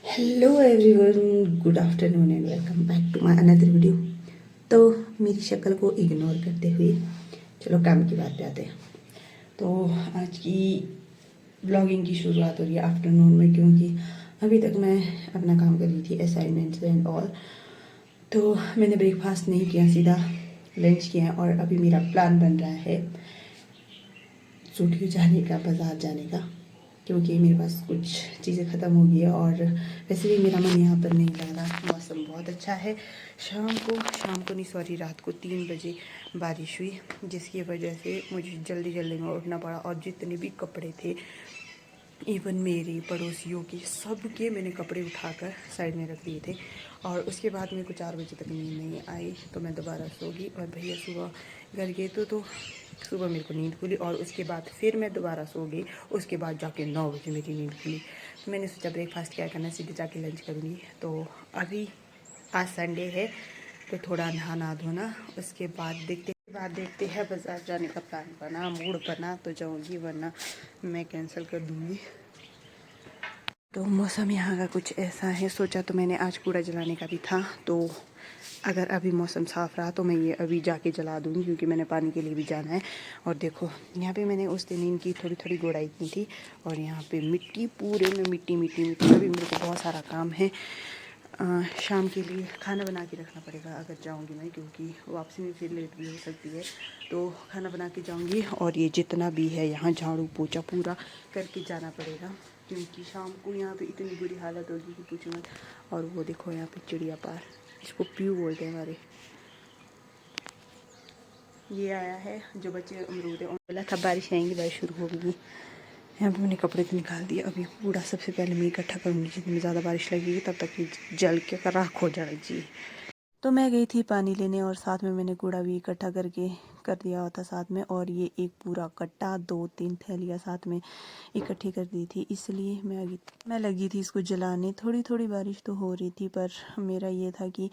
Hello everyone, good afternoon and welcome back to my another video. तो मेरी शक्ल को इग्नोर करते हुए चलो काम की बात पे आते हैं। तो आज की ब्लॉगिंग की शुरुआत हो रही है आफ्टरनून में, क्योंकि अभी तक मैं अपना काम कर रही थी, असाइनमेंट्स एंड ऑल। तो मैंने ब्रेकफास्ट नहीं किया, सीधा लंच किया और अभी मेरा प्लान बन रहा है स्टूडियो जाने का, बाज़ार जाने का, क्योंकि मेरे पास कुछ चीज़ें ख़त्म हो गई है और वैसे भी मेरा मन यहाँ पर नहीं लग रहा। मौसम बहुत अच्छा है। शाम को नहीं सॉरी, रात को 3 बजे बारिश हुई, जिसकी वजह से मुझे जल्दी जल्दी में उठना पड़ा और जितने भी कपड़े थे, इवन मेरे पड़ोसियों के, सब के मैंने कपड़े उठाकर साइड में रख दिए थे। और उसके बाद मेरे को 4 बजे तक नींद नहीं आई, तो मैं दोबारा सो गई और भैया सुबह घर गए तो सुबह मेरे को नींद खुली और उसके बाद फिर मैं दोबारा सो गई। उसके बाद जाके 9 बजे मेरी नींद खुली। तो मैंने सोचा ब्रेकफास्ट क्या करना, सीधे जाके लंच करूँगी। तो अभी आज संडे है तो थोड़ा नहाना धोना, उसके बाद देखते हैं बाज़ार जाने का प्लान बना, मूड बना तो जाऊँगी, वरना मैं कैंसिल कर दूँगी। तो मौसम यहाँ का कुछ ऐसा है। सोचा तो मैंने आज कूड़ा जलाने का भी था, तो अगर अभी मौसम साफ़ रहा तो मैं ये अभी जाके जला दूँगी, क्योंकि मैंने पानी के लिए भी जाना है। और देखो यहाँ पे मैंने उस दिन इनकी थोड़ी थोड़ी गोड़ाई की थी और यहाँ पे मिट्टी, पूरे में मिट्टी मिट्टी मिट्टी। अभी मेरे को बहुत सारा काम है। शाम के लिए खाना बना के रखना पड़ेगा अगर जाऊंगी मैं, क्योंकि वापसी में फिर लेट भी हो सकती है। तो खाना बना के जाऊंगी और ये जितना भी है यहाँ झाड़ू पोछा पूरा करके जाना पड़ेगा, क्योंकि शाम को यहाँ पे इतनी बुरी हालत होगी कि पूछो मत। और वो देखो यहाँ पे चिड़िया पार, इसको प्यू बोलते हैं हमारे, ये आया है जो बच्चे अमरूद है। बोला था बारिश आएंगी, बारिश शुरू होगी। यहाँ पे मैंने कपड़े तो निकाल दिए, अभी कूड़ा सबसे पहले मैं इकट्ठा करूँगी। जितनी ज़्यादा बारिश लगेगी तब तक ये जल के राख हो जाएगी। तो मैं गई थी पानी लेने और साथ में मैंने कूड़ा भी इकट्ठा करके कर दिया होता साथ में। और ये एक पूरा कट्टा 2-3 थैलियाँ साथ में इकट्ठी कर दी थी, इसलिए मैं लगी थी इसको जलाने। थोड़ी थोड़ी बारिश तो हो रही थी, पर मेरा ये था कि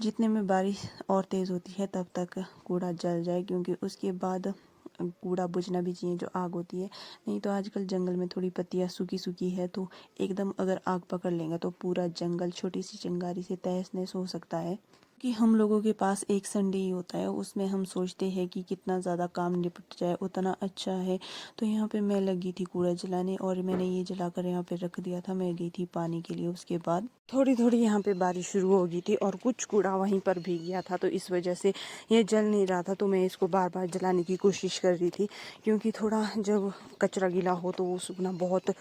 जितने में बारिश और तेज़ होती है तब तक कूड़ा जल जाए, क्योंकि उसके बाद कूड़ा बुझना भी चाहिए, जो आग होती है। नहीं तो आजकल जंगल में थोड़ी पत्तियाँ सूखी सूखी है, तो एकदम अगर आग पकड़ लेंगे तो पूरा जंगल छोटी सी चिंगारी से तहस नहस हो सकता है। कि हम लोगों के पास एक संडे ही होता है, उसमें हम सोचते हैं कि कितना ज़्यादा काम निपट जाए उतना अच्छा है। तो यहाँ पे मैं लगी थी कूड़ा जलाने और मैंने ये जलाकर यहाँ पे रख दिया था। मैं गई थी पानी के लिए, उसके बाद थोड़ी थोड़ी यहाँ पे बारिश शुरू हो गई थी और कुछ कूड़ा वहीं पर भीग गया था, तो इस वजह से ये जल नहीं रहा था। तो मैं इसको बार बार जलाने की कोशिश कर रही थी, क्योंकि थोड़ा जब कचरा गीला हो तो वो सूखना बहुत,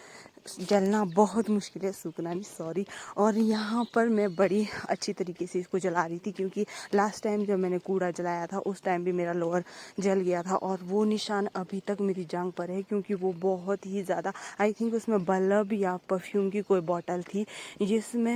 जलना बहुत मुश्किल है, सूखना नहीं सॉरी। और यहाँ पर मैं बड़ी अच्छी तरीके से इसको जला रही थी, क्योंकि लास्ट टाइम जब मैंने कूड़ा जलाया था उस टाइम भी मेरा लोअर जल गया था और वो निशान अभी तक मेरी जांघ पर है, क्योंकि वो बहुत ही ज़्यादा, आई थिंक उसमें बल्ब या परफ्यूम की कोई बॉटल थी जिसमें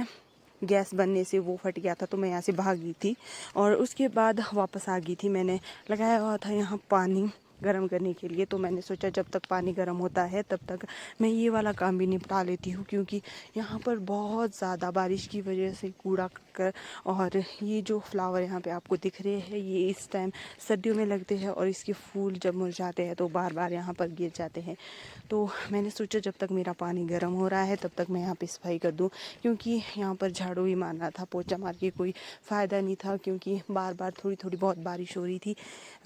गैस बनने से वो फट गया था। तो मैं यहाँ से भागी थी और उसके बाद वापस आ गई थी। मैंने लगाया हुआ था यहाँ पानी गर्म करने के लिए, तो मैंने सोचा जब तक पानी गर्म होता है तब तक मैं ये वाला काम भी निपटा लेती हूँ, क्योंकि यहाँ पर बहुत ज़्यादा बारिश की वजह से कूड़ा कर। और ये जो फ्लावर यहाँ पे आपको दिख रहे हैं, ये इस टाइम सर्दियों में लगते हैं और इसके फूल जब मुरझाते हैं तो बार बार यहाँ पर गिर जाते हैं। तो मैंने सोचा जब तक मेरा पानी गर्म हो रहा है तब तक मैं यहाँ पे सफाई कर दूँ, क्योंकि यहाँ पर झाड़ू ही मारना था, पोछा मार के कोई फ़ायदा नहीं था, क्योंकि बार बार थोड़ी थोड़ी बहुत बारिश हो रही थी।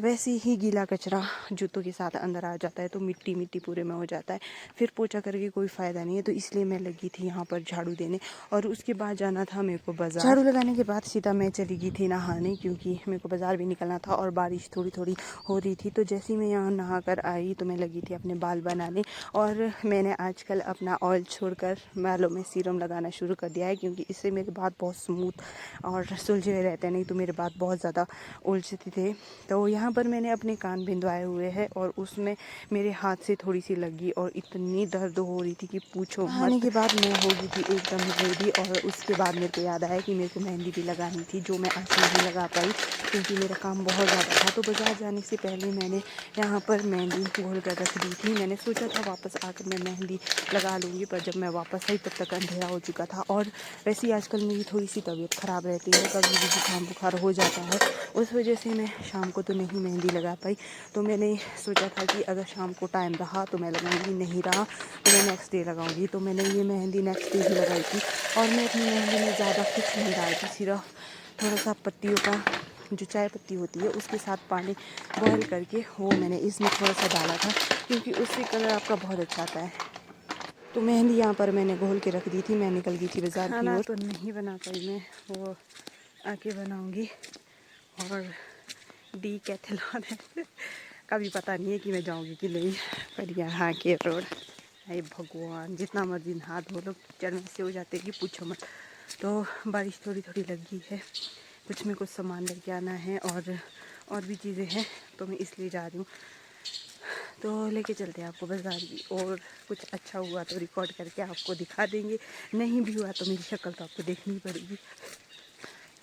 वैसे ही गीला कचरा जूतों के साथ अंदर आ जाता है तो मिट्टी मिट्टी पूरे में हो जाता है, फिर पोछा करके कोई फ़ायदा नहीं है। तो इसलिए मैं लगी थी यहाँ पर झाड़ू देने और उसके बाद जाना था मेरे को बाज़ार। झाड़ू लगाने के बाद सीधा मैं चली गई थी नहाने, क्योंकि मेरे को बाज़ार भी निकलना था और बारिश थोड़ी थोड़ी हो रही थी। तो जैसे ही मैं यहाँ नहा कर आई तो मैं लगी थी अपने बाल बनाने, और मैंने आजकल अपना ऑयल छोड़कर बालों में सीरम लगाना शुरू कर दिया है, क्योंकि इससे मेरे बाल बहुत स्मूथ और सुलझे हुए रहते हैं, नहीं तो मेरे बाल बहुत ज़्यादा उलझते थे। तो यहाँ पर मैंने अपने कान भिंदवाए हुए हैं और उसमें मेरे हाथ से थोड़ी सी लगी और इतनी दर्द हो रही थी कि पूछो मत। नहाने के बाद मैं हो गई थी एकदम रेडी, और उसके बाद मेरे को याद आया कि मेरे को मेहंदी भी लगानी थी, जो मैं आज नहीं लगा पाई क्योंकि मेरा काम बहुत ज़्यादा था। तो बाज़ार जाने से पहले मैंने यहाँ पर मेहंदी घोल कर रख दी थी। मैंने सोचा था वापस आकर मैं मेहंदी लगा लूँगी, पर जब मैं वापस आई तब तक अंधेरा हो चुका था। और वैसे ही आजकल मेरी थोड़ी सी तबीयत ख़राब रहती है, कभी भी जुकाम बुखार हो जाता है, उस वजह से मैं शाम को तो नहीं मेहंदी लगा पाई। तो मैंने मैंने सोचा था कि अगर शाम को टाइम रहा तो मैं लगाऊंगी, नहीं रहा तो मैं नेक्स्ट डे लगाऊंगी। तो मैंने ये मेहंदी नेक्स्ट डे ही लगाई थी और मैं अपनी मेहंदी में ज़्यादा कुछ नहीं डालती, सिर्फ थोड़ा सा पत्तियों का जो चाय पत्ती होती है उसके साथ पानी बॉयल करके वो मैंने इसमें थोड़ा सा डाला था, क्योंकि उससे कलर आपका बहुत अच्छा आता है। तो मेहंदी यहाँ पर मैंने घोल के रख दी थी। मैं निकल गई थी बाज़ार की ओर। तो नहीं बना पाई मैं, वो आके बनाऊंगी। और डीकैथलॉन है कभी पता नहीं है कि मैं जाऊंगी कि नहीं, पर यहाँ के रोड, अरे भगवान, जितना मर्जी नहा धो लो कीचड़ में से हो जाते कि पूछो मत। तो बारिश थोड़ी थोड़ी लगी है, कुछ में कुछ सामान लेके आना है और भी चीज़ें हैं, तो मैं इसलिए जा रही हूँ। तो लेके चलते हैं आपको बाज़ार की, और कुछ अच्छा हुआ तो रिकॉर्ड करके आपको दिखा देंगे, नहीं भी हुआ तो मेरी शक्ल तो आपको देखनी पड़ेगी,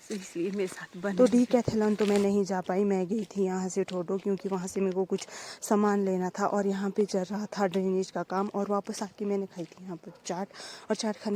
तो इसलिए मेरे साथ बने। तो डीकैथलॉन तो मैं नहीं जा पाई, मैं गई थी यहाँ से ठोडो, क्योंकि वहाँ से मेरे को कुछ सामान लेना था और यहाँ पे चल रहा था ड्रेनेज का काम। और वापस आके मैंने खाई थी यहाँ पर चाट, और चाट खाने